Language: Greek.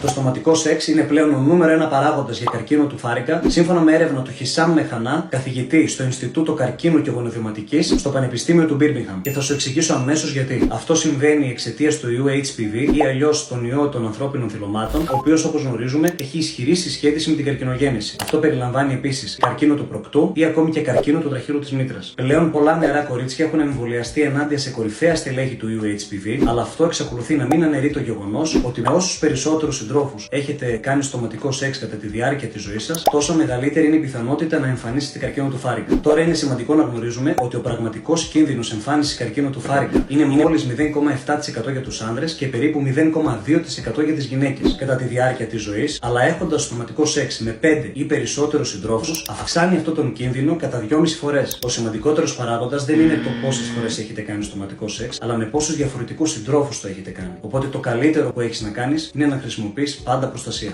Το στοματικό σεξ είναι πλέον ο νούμερο ένα παράγοντας για καρκίνο του φάρικα, σύμφωνα με έρευνα του Χισάμ Μεχανά, καθηγητή στο Ινστιτούτο Καρκίνου και Γονιδιωματικής στο Πανεπιστήμιο του Μπίρμιγχαμ. Και θα σου εξηγήσω αμέσως γιατί. Αυτό συμβαίνει εξαιτίας του ιού HPV ή αλλιώς τον ιό των ανθρώπινων θυλωμάτων, ο οποίος, όπως γνωρίζουμε, έχει ισχυρή συσχέτιση με την καρκινογέννηση. Αυτό περιλαμβάνει επίσης καρκίνο του προκτού ή ακόμη και καρκίνο του τραχύλου της μήτρας. Πλέον πολλά νεαρά κορίτσια έχουν εμβολιαστεί ενάντια σε κορυφαία στελέχη του ιού HPV, αλλά αυτό εξακολουθεί να μην αναιρεί το γεγονός ότι με όσους περισσότερους συντρόφους έχετε κάνει στοματικό σεξ κατά τη διάρκεια της ζωής σας, τόσο μεγαλύτερη είναι η πιθανότητα να εμφανίσετε καρκίνο του φάρικα. Τώρα είναι σημαντικό να γνωρίζουμε ότι ο πραγματικός κίνδυνος εμφάνισης καρκίνου του φάρικα είναι μόλις 0,7% για τους άνδρες και περίπου 0,2% για τις γυναίκες κατά τη διάρκεια της ζωής, αλλά έχοντας στοματικό σεξ με 5 ή περισσότερους συντρόφους, αυξάνει αυτόν τον κίνδυνο κατά 2,5 φορές. Ο σημαντικότερος παράγοντας δεν είναι το πόσες φορές έχετε κάνει στοματικό σεξ, αλλά με πόσους διαφορετικούς συντρόφους το έχετε κάνει. Οπότε το καλύτερο που έχεις να κάνεις είναι να χρησιμοποιείς πάντα προστασία.